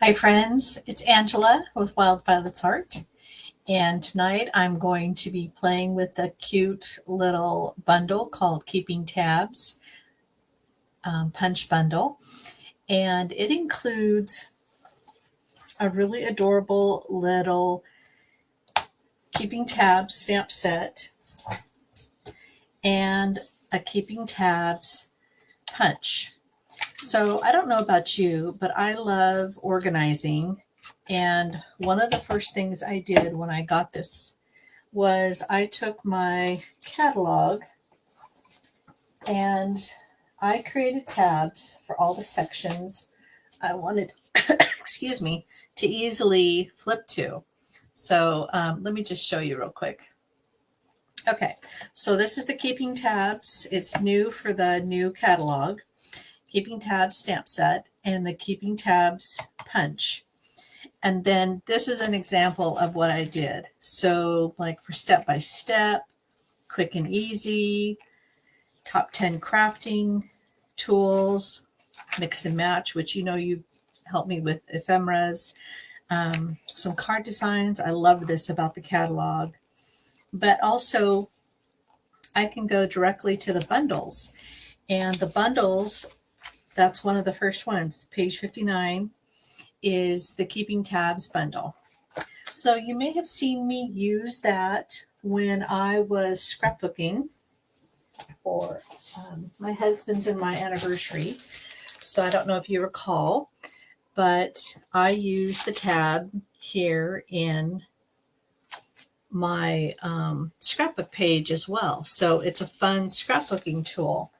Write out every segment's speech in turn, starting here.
Hi friends, it's Angela with Wild Violet's Art, and tonight I'm going to be playing with a cute little bundle called Keeping Tabs Punch Bundle, and it includes a really adorable little Keeping Tabs stamp set and a Keeping Tabs punch. So I don't know about you, but I love organizing. And one of the first things I did when I got this was I took my catalog and I created tabs for all the sections I wanted, excuse me, to easily flip to. So let me just show you real quick. Okay, so this is the Keeping Tabs. It's new for the new catalog. Keeping Tabs stamp set and the Keeping Tabs punch. And then this is an example of what I did. So like for step by step, quick and easy, top 10 crafting tools, mix and match, which you helped me with ephemeras, some card designs. I love this about the catalog. But also I can go directly to the bundles. And the bundles, that's one of the first ones. Page 59 is the Keeping Tabs bundle. So you may have seen me use that when I was scrapbooking for my husband's and my anniversary. So I don't know if you recall, but I used the tab here in my scrapbook page as well. So it's a fun scrapbooking tool.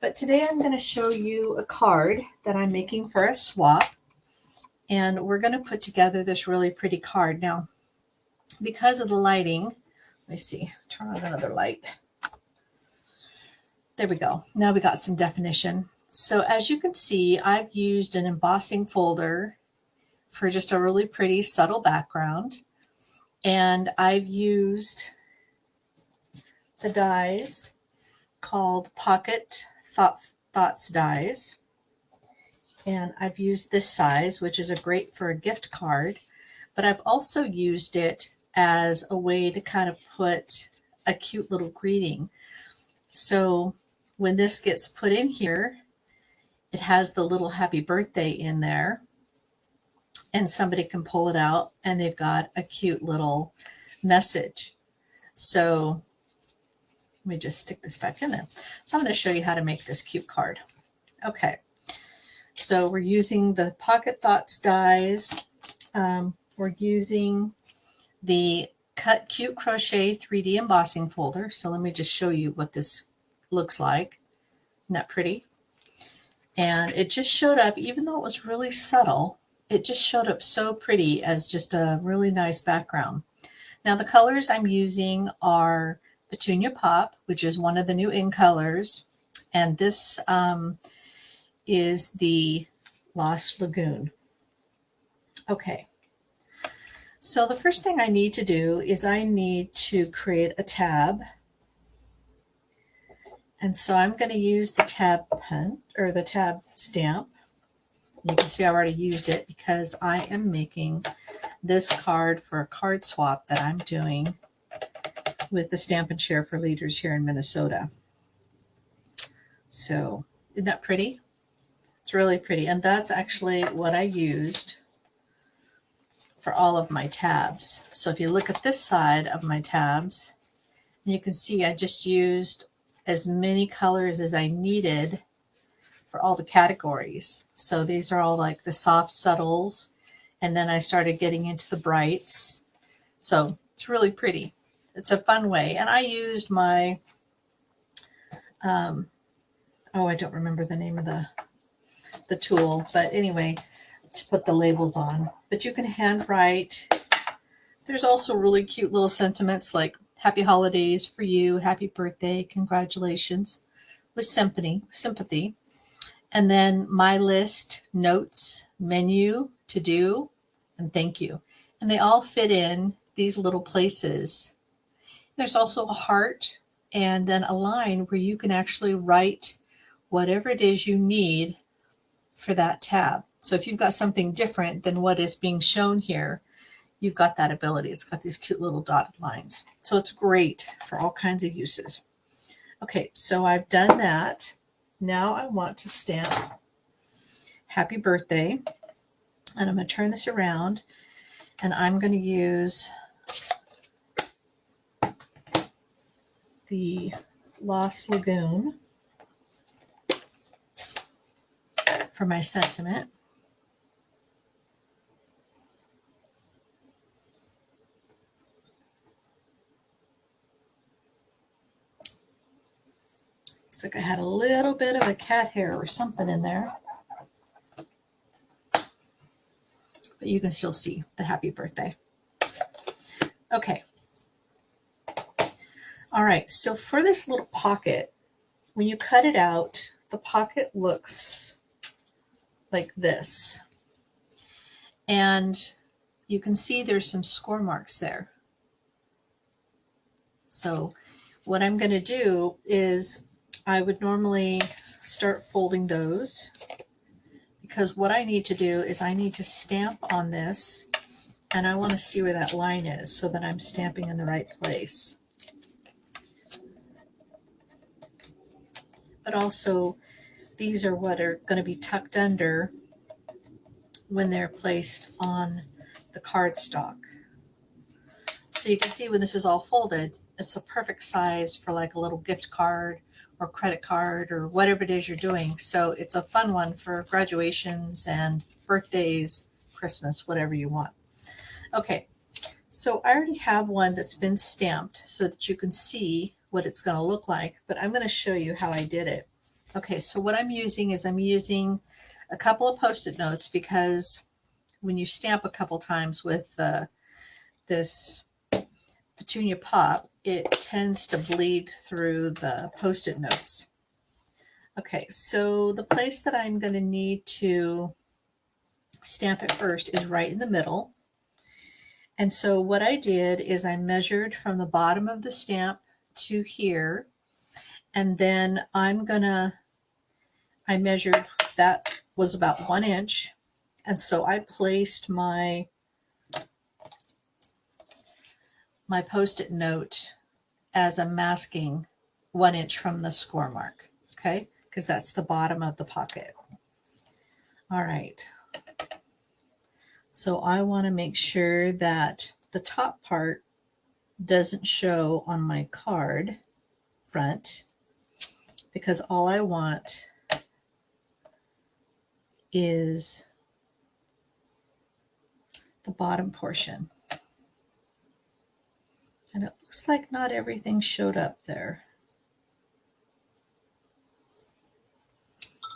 But today I'm going to show you a card that I'm making for a swap. And we're going to put together this really pretty card. Now, because of the lighting, let me see, turn on another light. There we go. Now we got some definition. So as you can see, I've used an embossing folder for just a really pretty subtle background. And I've used the dies called Pocket Thoughts dies. And I've used this size, which is great for a gift card, but I've also used it as a way to kind of put a cute little greeting. So when this gets put in here, it has the little happy birthday in there, and somebody can pull it out and they've got a cute little message. So let me just stick this back in there. So I'm going to show you how to make this cute card. Okay. So we're using the Pocket Thoughts dies. We're using the Cut Cute Crochet 3D embossing folder. So let me just show you what this looks like. Isn't that pretty? And it just showed up, even though it was really subtle, it just showed up so pretty as just a really nice background. Now the colors I'm using are Petunia Pop, which is one of the new in colors. And this is the Lost Lagoon. Okay, so the first thing I need to do is I need to create a tab. And so I'm going to use the tab pen or the tab stamp. You can see I already used it because I am making this card for a card swap that I'm doing with the Stamp and Share for Leaders here in Minnesota. So isn't that pretty? It's really pretty. And that's actually what I used for all of my tabs. So if you look at this side of my tabs, you can see I just used as many colors as I needed for all the categories. So these are all like the soft subtles. And then I started getting into the brights. So it's really pretty. It's a fun way. And I used my, I don't remember the name of the tool, but anyway, to put the labels on. But you can handwrite. There's also really cute little sentiments like happy holidays for you, happy birthday, congratulations, with sympathy. And then my list, notes, menu, to do, and thank you. And they all fit in these little places. There's also a heart and then a line where you can actually write whatever it is you need for that tab. So if you've got something different than what is being shown here, you've got that ability. It's got these cute little dotted lines. So it's great for all kinds of uses. Okay, so I've done that. Now I want to stamp happy birthday. And I'm going to turn this around, and I'm going to use the Lost Lagoon for my sentiment. Looks like I had a little bit of a cat hair or something in there. But you can still see the happy birthday. Okay. All right, so for this little pocket, when you cut it out, the pocket looks like this. And you can see there's some score marks there. So what I'm going to do is I would normally start folding those, because what I need to do is I need to stamp on this, and I want to see where that line is so that I'm stamping in the right place. But also, these are what are going to be tucked under when they're placed on the cardstock. So you can see when this is all folded, it's a perfect size for like a little gift card or credit card or whatever it is you're doing. So it's a fun one for graduations and birthdays, Christmas, whatever you want. Okay, so I already have one that's been stamped so that you can see what it's going to look like, but I'm going to show you how I did it. Okay, so what I'm using is I'm using a couple of Post-it notes, because when you stamp a couple times with this Petunia Pop, it tends to bleed through the Post-it notes. Okay, so the place that I'm going to need to stamp it first is right in the middle. And so what I did is I measured from the bottom of the stamp to here, and then I measured, that was about 1 inch. And so I placed my Post-it note as a masking 1 inch from the score mark, okay? Because that's the bottom of the pocket. All right. So I want to make sure that the top part doesn't show on my card front, because all I want is the bottom portion. And it looks like not everything showed up there.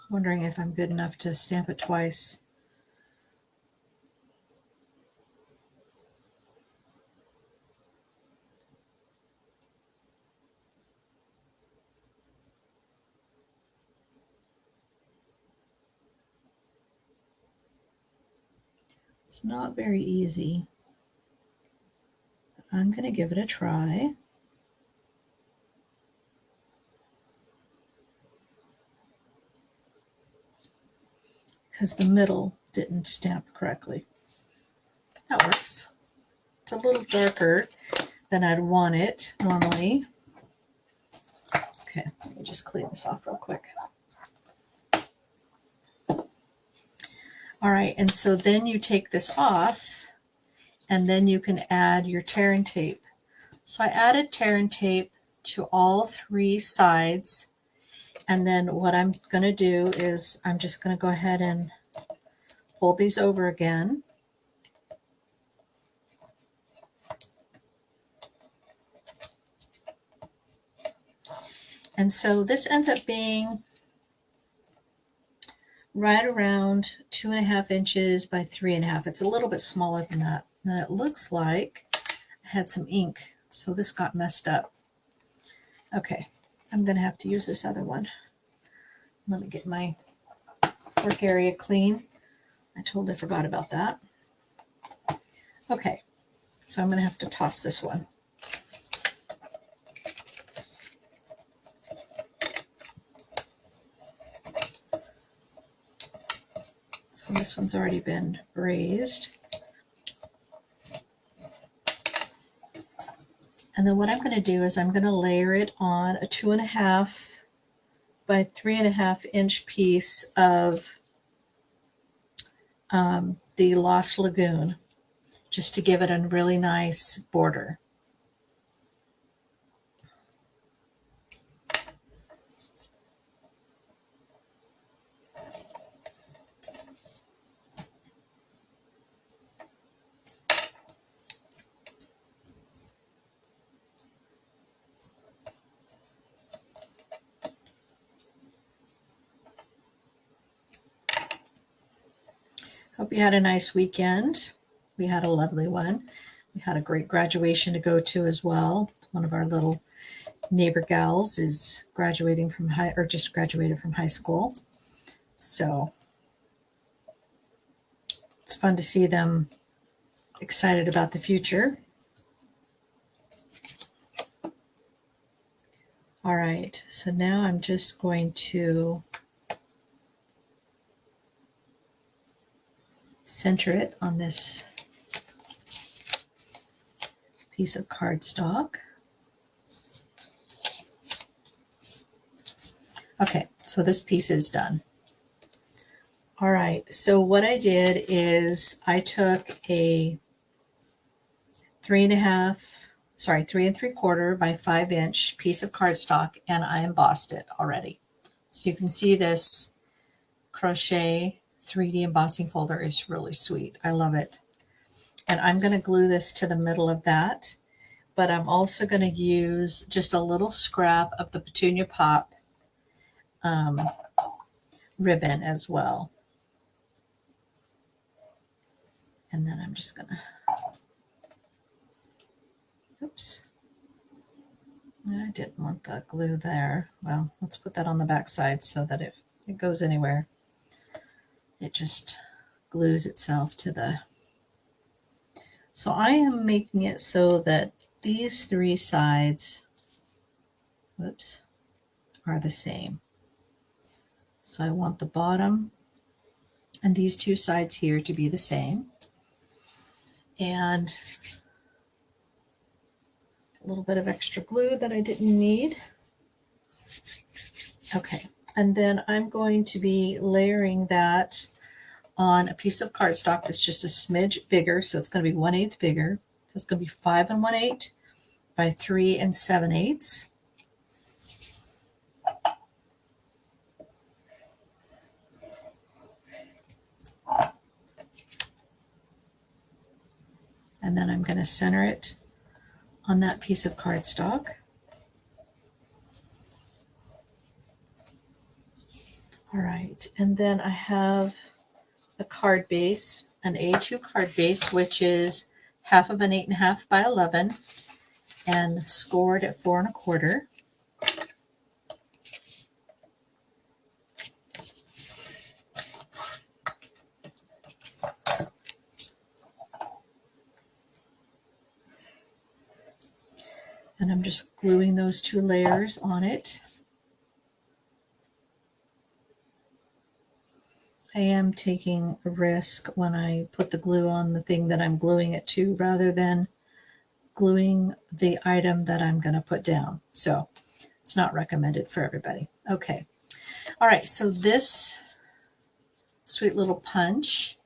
Wondering if I'm good enough to stamp it twice. It's not very easy. I'm going to give it a try. Because the middle didn't stamp correctly. That works. It's a little darker than I'd want it normally. Okay, let me just clean this off real quick. All right, and so then you take this off, and then you can add your tear and tape. So I added tear and tape to all 3 sides, and then what I'm going to do is I'm just going to go ahead and fold these over again. And so this ends up being right around 2.5 inches by 3.5. It's a little bit smaller than that. And it looks like I had some ink, so this got messed up. Okay, I'm going to have to use this other one. Let me get my work area clean. I totally forgot about that. Okay, so I'm going to have to toss this one. So this one's already been raised. And then what I'm going to do is I'm going to layer it on a 2.5 by 3.5 inch piece of the Lost Lagoon, just to give it a really nice border. Hope you had a nice weekend. We had a lovely one. We had a great graduation to go to as well. One of our little neighbor gals is graduating from just graduated from high school. So it's fun to see them excited about the future. All right, so now I'm just going to center it on this piece of cardstock. Okay, so this piece is done. All right, so what I did is I took a 3 3/4 by 5 inch piece of cardstock and I embossed it already. So you can see this crochet 3D embossing folder is really sweet. I love it. And I'm going to glue this to the middle of that, but I'm also going to use just a little scrap of the Petunia Pop ribbon as well. And then I'm just going to, oops, I didn't want the glue there. Well, let's put that on the back side so that if it goes anywhere, it just glues itself to the, so I am making it so that these 3 sides, whoops, are the same. So I want the bottom and these 2 sides here to be the same. And a little bit of extra glue that I didn't need. Okay, and then I'm going to be layering that on a piece of cardstock that's just a smidge bigger. So it's going to be 1/8 bigger. So it's going to be 5 1/8 by 3 7/8. And then I'm going to center it on that piece of cardstock. All right, and then I have a card base, an A2 card base, which is 1/2 of an 8.5 by 11 and scored at 4 1/4. And I'm just gluing those 2 layers on it. I am taking a risk when I put the glue on the thing that I'm gluing it to rather than gluing the item that I'm going to put down. So it's not recommended for everybody. Okay. All right. So this sweet little punch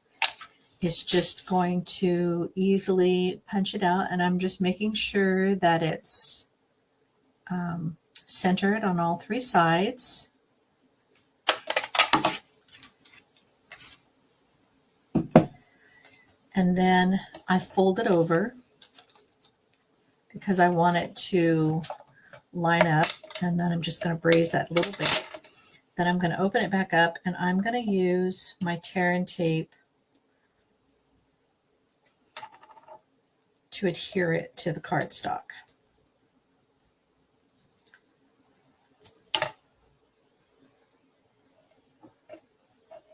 is just going to easily punch it out. And I'm just making sure that it's centered on all 3 sides. And then I fold it over because I want it to line up. And then I'm just going to braise that a little bit. Then I'm going to open it back up and I'm going to use my tear and tape to adhere it to the cardstock.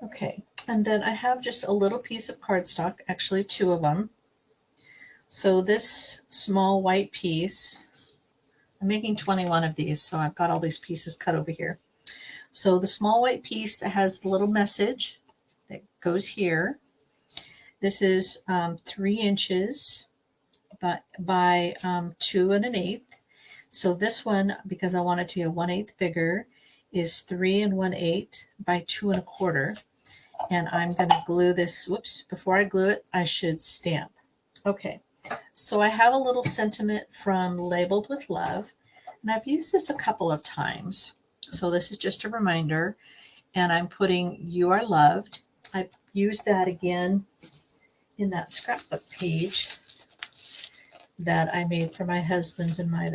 Okay, and then I have just a little piece of cardstock, actually 2 of them. So this small white piece, I'm making 21 of these, so I've got all these pieces cut over here. So the small white piece that has the little message, that goes here. This is 3 inches by 2 1/8. So this one, because I want it to be a 1/8 bigger, is 3 1/8 by 2 1/4. And I'm going to glue this. Whoops, before I glue it, I should stamp. Okay, so I have a little sentiment from Labeled with Love, and I've used this a couple of times. So this is just a reminder, and I'm putting "You Are Loved." I used that again in that scrapbook page that I made for my husband's and my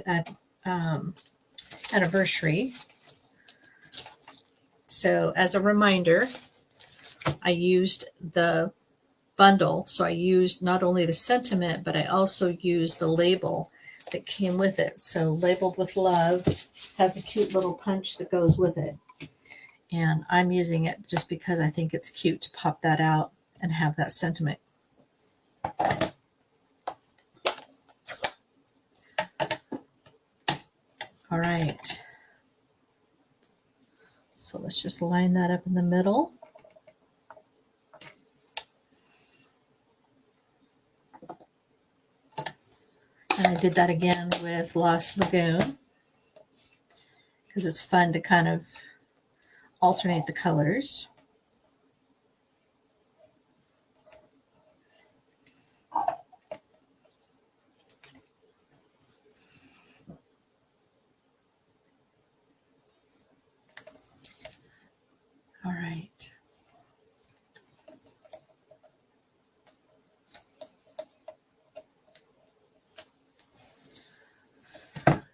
anniversary. So as a reminder, I used the bundle, so I used not only the sentiment, but I also used the label that came with it. So Labeled with Love has a cute little punch that goes with it. And I'm using it just because I think it's cute to pop that out and have that sentiment. All right. So let's just line that up in the middle. And I did that again with Lost Lagoon because it's fun to kind of alternate the colors. All right.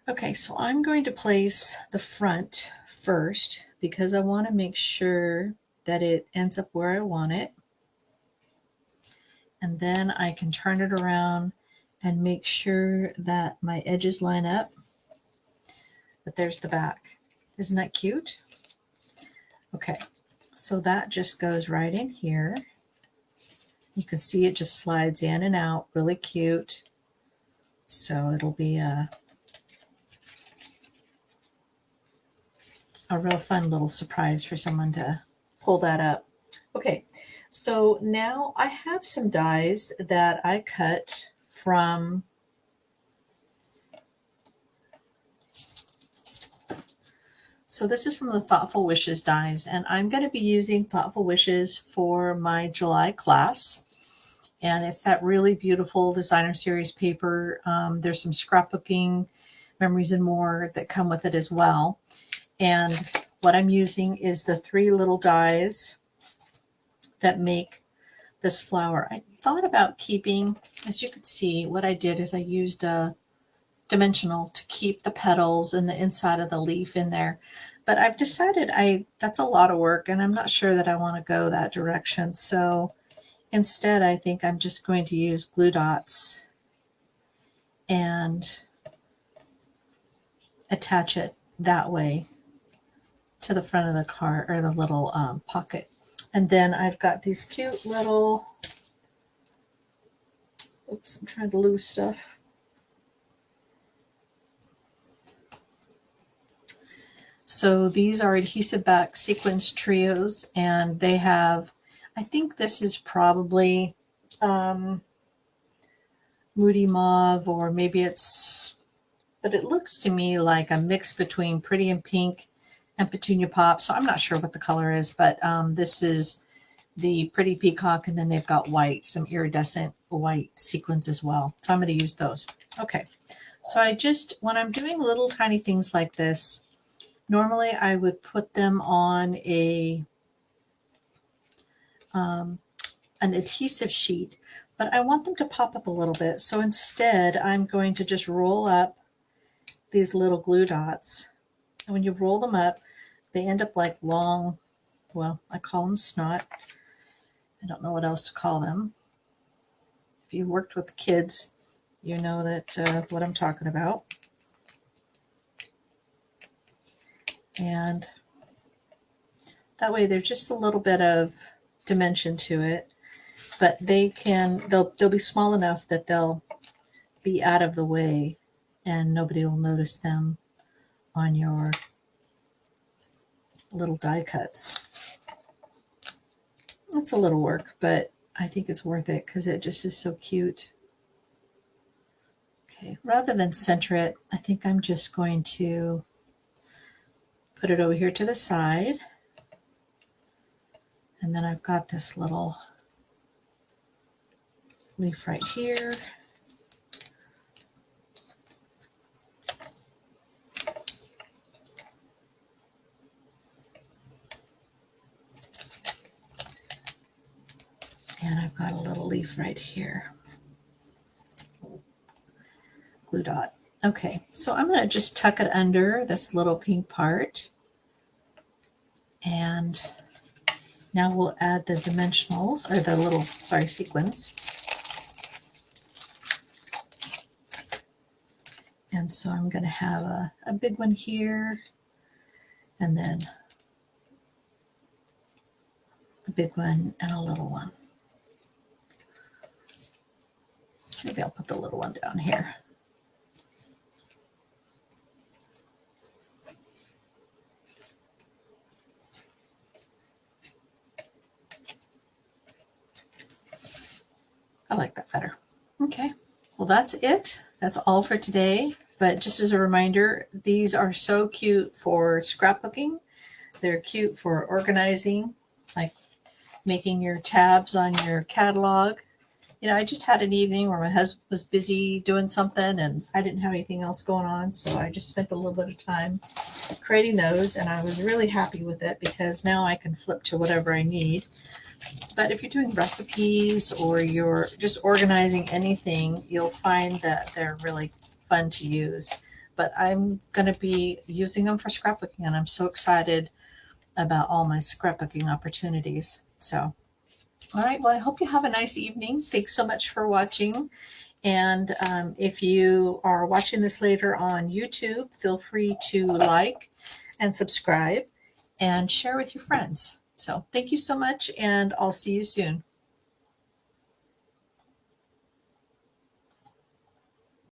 Okay, so I'm going to place the front first because I want to make sure that it ends up where I want it. And then I can turn it around and make sure that my edges line up. But there's the back. Isn't that cute? Okay, so that just goes right in here. You can see it just slides in and out, really cute. So it'll be a real fun little surprise for someone to pull that up. Okay, so now I have some dies that I cut from this is from the Thoughtful Wishes dies, and I'm going to be using Thoughtful Wishes for my July class. And it's that really beautiful designer series paper. There's some scrapbooking, memories and more that come with it as well. And what I'm using is the 3 little dies that make this flower. I thought about keeping, as you can see, what I did is I used a dimensional to keep the petals and the inside of the leaf in there. But I've decided that's a lot of work, and I'm not sure that I want to go that direction. So instead, I think I'm just going to use glue dots and attach it that way to the front of the card or the little pocket. And then I've got these cute little, oops, I'm trying to lose stuff. So these are adhesive back sequins trios, and they have, I think this is probably Moody Mauve, or maybe it's, but it looks to me like a mix between Pretty in Pink and Petunia Pop. So I'm not sure what the color is, but this is the Pretty Peacock, and then they've got white, some iridescent white sequins as well. So I'm going to use those. Okay, so when I'm doing little tiny things like this, normally I would put them on an adhesive sheet, but I want them to pop up a little bit. So instead, I'm going to just roll up these little glue dots. And when you roll them up, they end up like long, well, I call them snot. I don't know what else to call them. If you worked with kids, you know that what I'm talking about. And that way there's just a little bit of dimension to it, but they'll be small enough that they'll be out of the way and nobody will notice them on your little die cuts. It's a little work, but I think it's worth it because it just is so cute. Okay, rather than center it, I think I'm just going to put it over here to the side. And then I've got this little leaf right here. And I've got a little leaf right here. Glue dot. Okay, so I'm going to just tuck it under this little pink part. And now we'll add the dimensionals, or the little, sequins. And so I'm going to have a big one here, and then a big one and a little one. Maybe I'll put the little one down here. I like that better. Okay, well that's it. That's all for today. But just as a reminder, these are so cute for scrapbooking. They're cute for organizing, like making your tabs on your catalog. You know, I just had an evening where my husband was busy doing something and I didn't have anything else going on. So I just spent a little bit of time creating those, and I was really happy with it because now I can flip to whatever I need. But if you're doing recipes or you're just organizing anything, you'll find that they're really fun to use. But I'm going to be using them for scrapbooking, and I'm so excited about all my scrapbooking opportunities. So, all right, well, I hope you have a nice evening. Thanks so much for watching. And if you are watching this later on YouTube, feel free to like and subscribe and share with your friends. So thank you so much, and I'll see you soon.